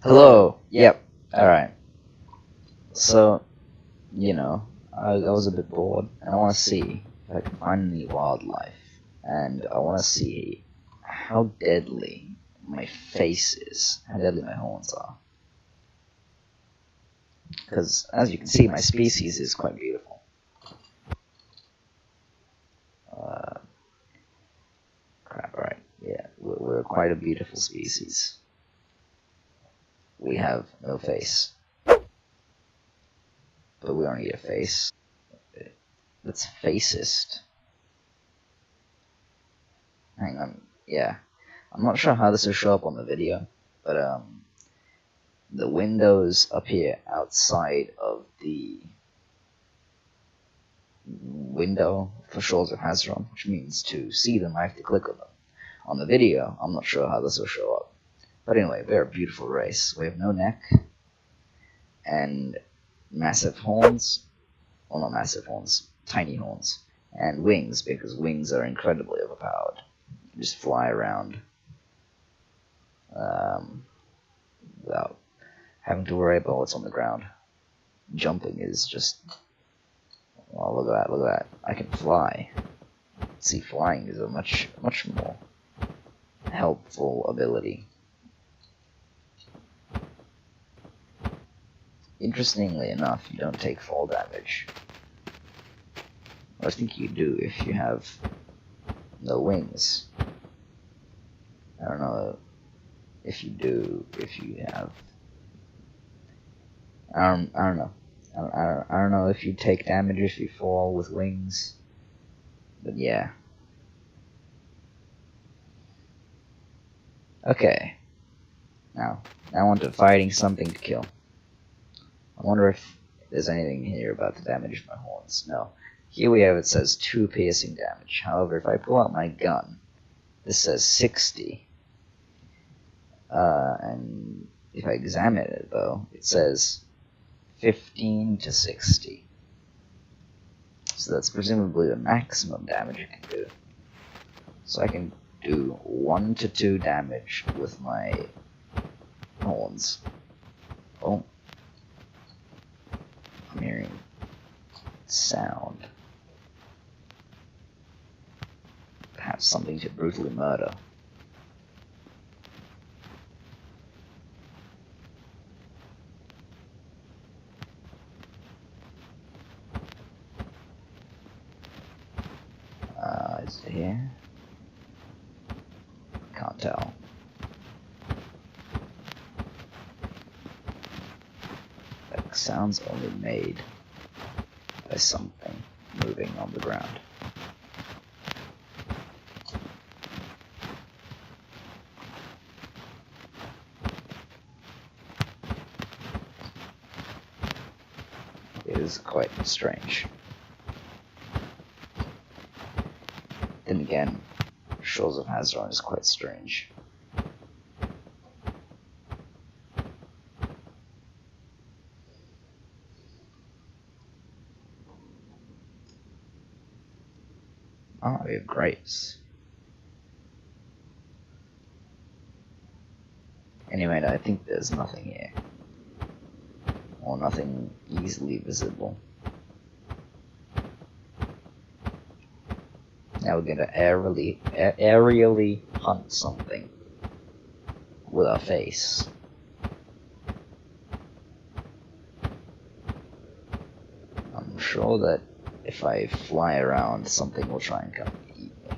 Hello. Yep. Alright. So, I was a bit bored, and I want to see if I can find any wildlife. And I want to see how deadly my face is, how deadly my horns are. Because, as you can see, my species is quite beautiful. Alright. Yeah, we're quite a beautiful species. We have no face. But we don't need a face. That's facist. Hang on. Yeah. I'm not sure how this will show up on the video, but the windows appear outside of the window for Shores of Hazeron, which means to see them I have to click on them. On the video, I'm not sure how this will show up. But anyway, they're a beautiful race. We have no neck, and massive horns. Well, not massive horns, tiny horns. And wings, because wings are incredibly overpowered. You just fly around without having to worry about what's on the ground. Jumping is just... well, look at that. I can fly. See, flying is a much more helpful ability. Interestingly enough, you don't take fall damage. I think you do if you have no wings. I don't know if you do if you have. I don't know. I don't know if you take damage if you fall with wings. But yeah. Okay. Now on to fighting something to kill. I wonder if there's anything here about the damage of my horns. No. Here we have, it says 2 piercing damage. However, if I pull out my gun, this says 60. And if I examine it, though, it says 15 to 60. So that's presumably the maximum damage it can do. So I can do 1 to 2 damage with my horns. Oh. I'm hearing sound. Perhaps something to brutally murder. Is it here? Can't tell. That sound's only made by something moving on the ground. It is quite strange. Then again, Shores of Hazeron is quite strange. Ah, we have grapes. Anyway, I think there's nothing here. Or nothing easily visible. Now we're gonna aerially hunt something with our face. I'm sure that if I fly around, something will try and come and eat me.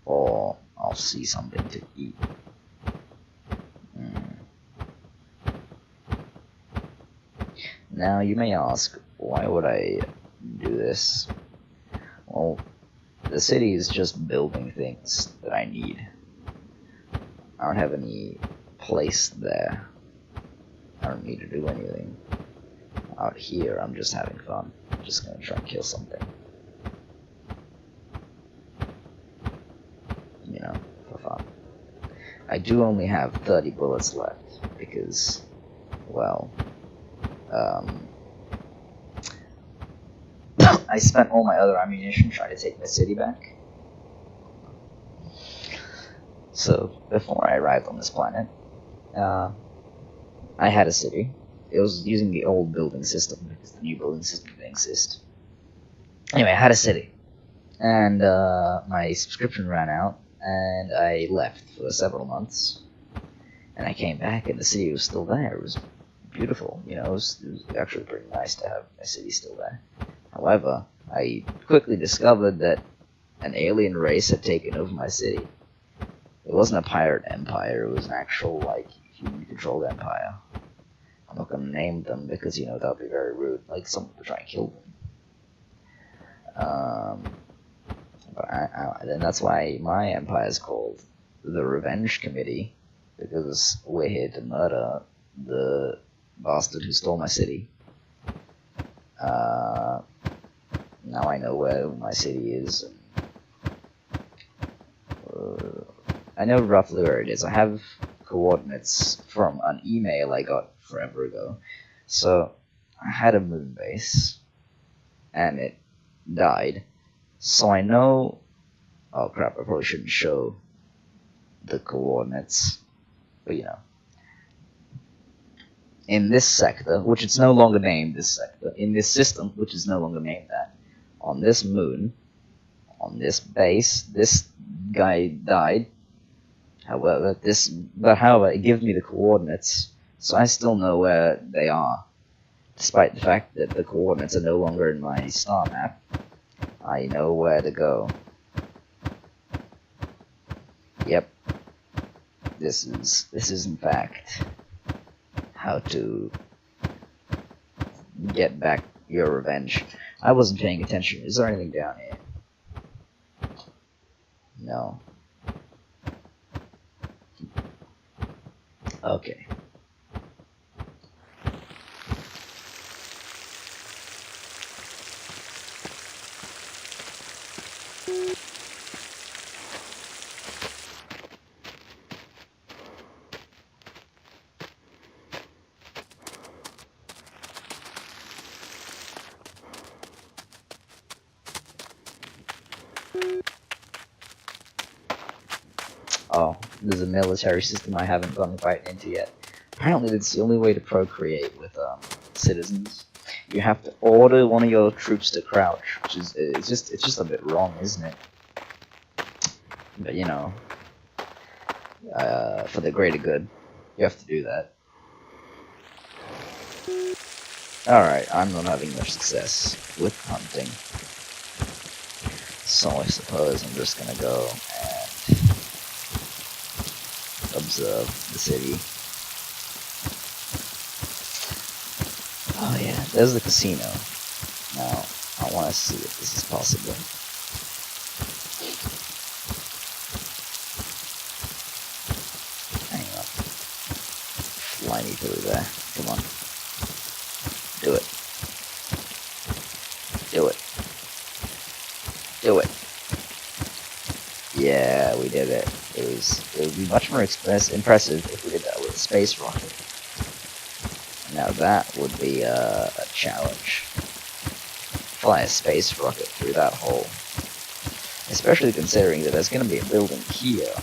Or I'll see something to eat. Now you may ask, why would I do this? Well, the city is just building things that I need. I don't have any place there. I don't need to do anything. Out here, I'm just having fun. I'm just gonna try and kill something. For fun. I do only have 30 bullets left, because, well, I spent all my other ammunition trying to take the city back, So before I arrived on this planet, I had a city. It was using the old building system because the new building system didn't exist. Anyway, I had a city, and my subscription ran out, and I left for several months. And I came back, and the city was still there. It was beautiful, you know. It was actually pretty nice to have my city still there. However, I quickly discovered that an alien race had taken over my city. It wasn't a pirate empire. It was an actual, like, human-controlled empire. I'm not gonna name them because, you know, that would be very rude. Like, someone would try and kill them. And that's why my empire is called the Revenge Committee, because we're here to murder the bastard who stole my city. Now I know where my city is. I know roughly where it is. I have coordinates from an email I got forever ago. So I had a moon base, and it died. So I know. Oh crap! I probably shouldn't show the coordinates, but you know. In this sector, which it's no longer named this sector, in this system, which is no longer named that, on this moon, on this base, this guy died. However, it gives me the coordinates, so I still know where they are, despite the fact that the coordinates are no longer in my star map. I know where to go. Yep. This is in fact how to get back your revenge. I wasn't paying attention. Is there anything down here? No. Okay. Oh, there's a military system I haven't gone right into yet. Apparently, it's the only way to procreate with citizens. You have to order one of your troops to crouch, which is it's just a bit wrong, isn't it? But you know, for the greater good, you have to do that. Alright, I'm not having much success with hunting, so I suppose I'm just gonna go and observe the city. Oh yeah, there's the casino. Now, I want to see if this is possible. Hang on. Fly me through there. Come on. Do it. Do it. Do it. Yeah, we did it. It would be much more impressive if we did that with a space rocket. Now that would be a challenge. Fly a space rocket through that hole. Especially considering that there's going to be a building here.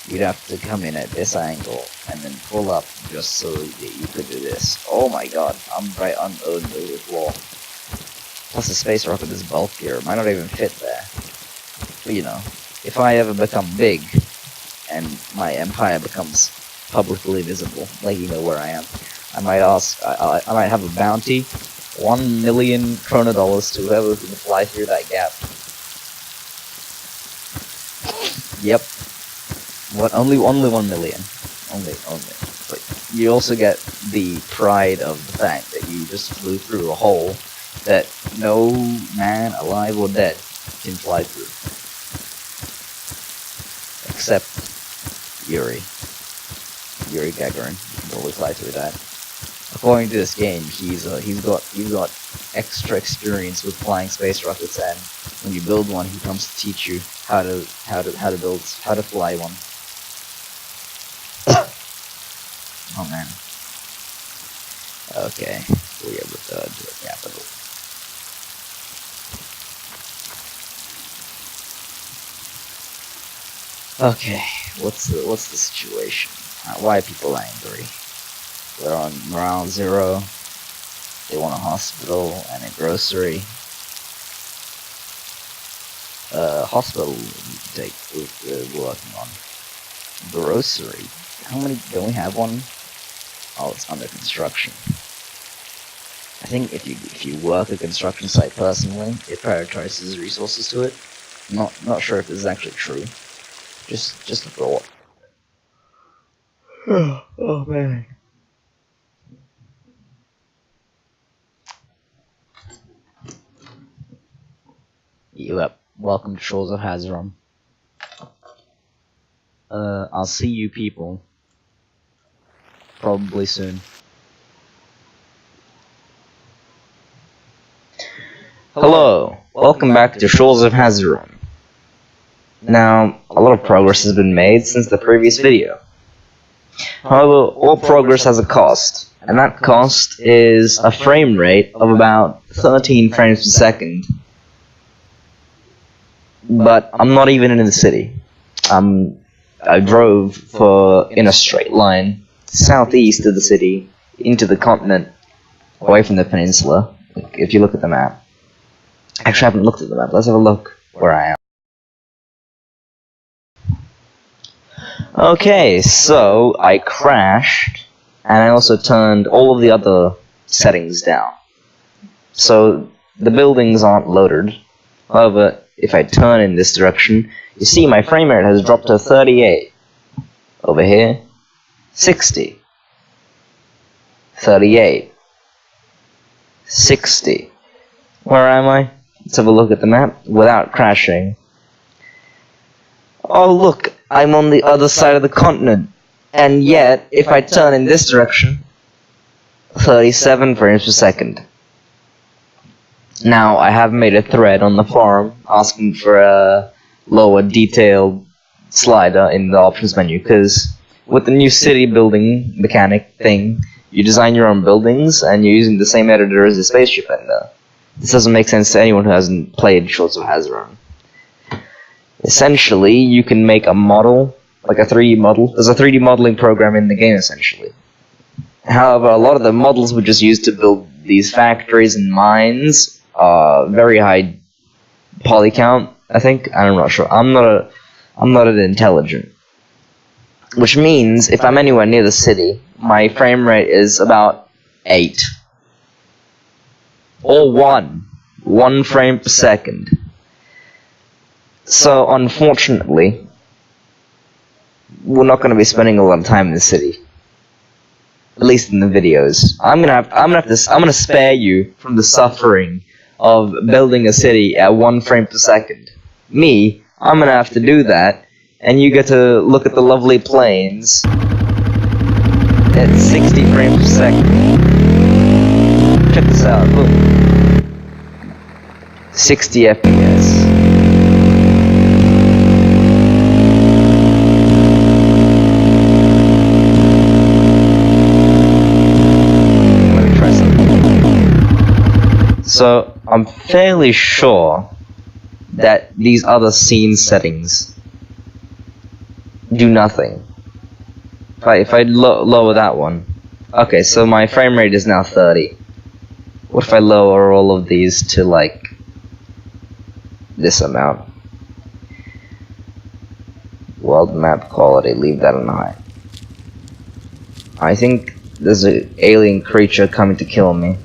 You'd have to come in at this angle and then pull up just so that you could do this. Oh my god, I'm right on the floor. Plus the space rocket is bulkier, it might not even fit there. But you know, if I ever become big, and my empire becomes publicly visible, like you know where I am, I might ask, I might have a bounty, 1 million krona dollars to whoever can fly through that gap. Yep. What? Only 1 million. Only. But you also get the pride of the fact that you just flew through a hole that no man, alive or dead, can fly through. Except Yuri Gagarin can only fly through that. According to this game, he's got extra experience with flying space rockets, and when you build one, he comes to teach you how to fly one. Oh man. Okay, we have returned to the capital. Okay, What's the situation? Why are people angry? We're on morale 0. They want a hospital and a grocery. Hospital we're working on. Grocery. How many? Don't we have one? Oh, it's under construction. I think if you work a construction site personally, it prioritizes resources to it. Not sure if this is actually true. Just a thought. Oh man. Yep. Welcome to Shores of Hazeron. I'll see you people probably soon. Hello, welcome back to Shores of Hazeron. Now, a lot of progress has been made since the previous video. However, all progress has a cost, and that cost is a frame rate of about 13 frames per second. But I'm not even in the city. I drove in a straight line southeast of the city into the continent, away from the peninsula. If you look at the map. Actually, I haven't looked at the map. Let's have a look where I am. Okay, so I crashed, and I also turned all of the other settings down. So the buildings aren't loaded. However, if I turn in this direction, you see my frame rate has dropped to 38. Over here, 60. 38. 60. Where am I? Let's have a look at the map without crashing. Oh look, I'm on the other side of the continent. And yet, if I turn in this direction, 37 frames per second. Now, I have made a thread on the forum asking for a lower detailed slider in the options menu, because with the new city building mechanic thing, you design your own buildings and you're using the same editor as the spaceship editor. This doesn't make sense to anyone who hasn't played Shores of Hazeron. Essentially, you can make a model, like a 3D model. There's a 3D modeling program in the game, essentially. However, a lot of the models were just used to build these factories and mines, very high poly count, I think. I'm not sure. I'm not an intelligent. Which means, if I'm anywhere near the city, my frame rate is about 8. Or 1. 1 frame per second. So, unfortunately, we're not going to be spending a lot of time in the city. At least in the videos. I'm gonna spare you from the suffering of building a city at 1 frame per second. Me, I'm gonna have to do that, and you get to look at the lovely plains at 60 frames per second. Check this out, look. 60 FPS. So, I'm fairly sure that these other scene settings do nothing. If I lower that one. Okay, so my frame rate is now 30. What if I lower all of these to, like, this amount? World map quality, leave that on high. I think there's an alien creature coming to kill me.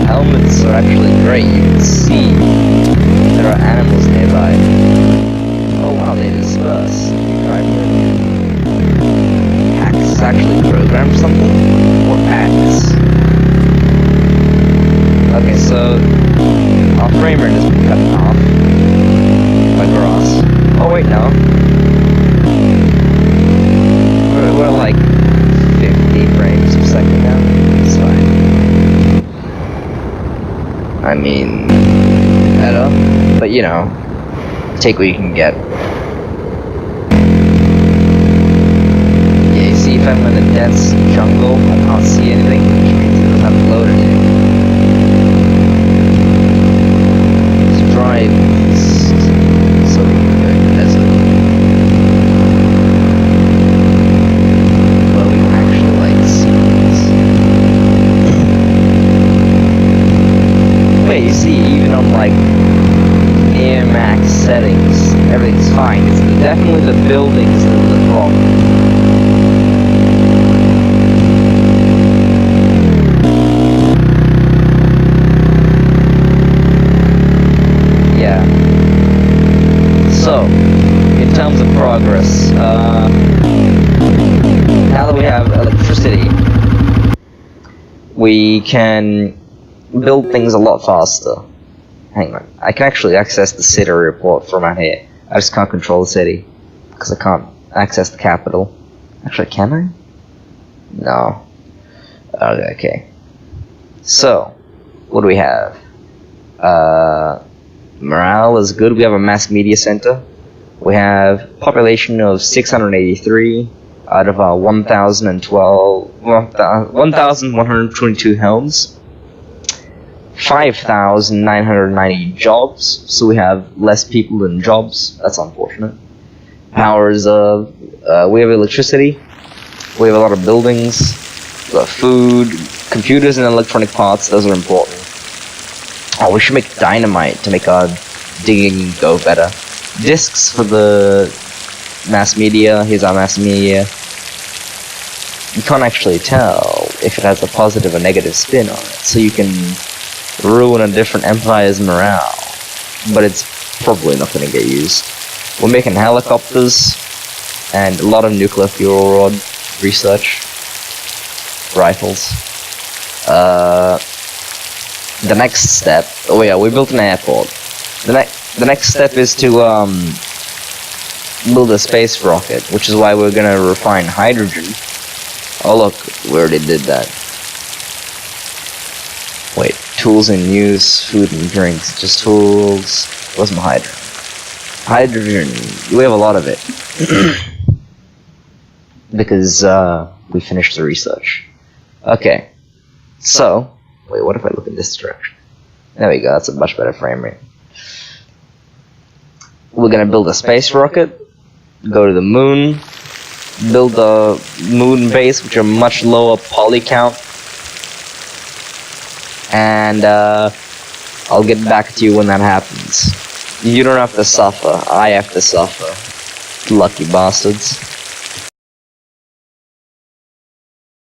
Helmets are actually great. You can see there are animals nearby. Oh wow, they disperse. Axe is actually programmed for something? Or axe? Okay, so our frame rate has been cut in half by grass. Oh wait, no. We're like 50 frames per second now. It's fine. I mean, better, but you know, take what you can get. dense jungle. I can't see anything, which means it doesn't have to load anything. Let's drive east so we can go to the desert. Where we can actually like see things. Wait, you see, even on like near max settings, everything's fine. It's definitely the buildings that are the problem. Yeah. So, in terms of progress, now that we have electricity, we can build things a lot faster. Hang on, I can actually access the city report from out here. I just can't control the city, because I can't access the capital. Actually, can I? No. Okay. So, what do we have? Morale is good. We have a mass media center. We have population of 683 out of 1,122 homes. 5,990 jobs, so we have less people than jobs. That's unfortunate. Powers of we have electricity, we have a lot of buildings, food, computers and electronic parts. Those are important. Oh, we should make dynamite to make our digging go better. Discs for the mass media. Here's our mass media. You can't actually tell if it has a positive or negative spin on it, so you can ruin a different empire's morale, but it's probably not going to get used. We're making helicopters and a lot of nuclear fuel rod research, rifles. The next step, oh yeah, we built an airport. The next step is to build a space rocket, which is why we're going to refine hydrogen. Oh look, we already did that. Wait, tools in use, food and drinks, just tools. Where's my hydrogen? Hydrogen, we have a lot of it. Because, we finished the research. Okay, so, wait, what if I look in this direction? There we go, that's a much better frame rate. We're gonna build a space rocket, go to the moon, build a moon base, which are much lower poly count. And I'll get back to you when that happens. You don't have to suffer, I have to suffer. Lucky bastards.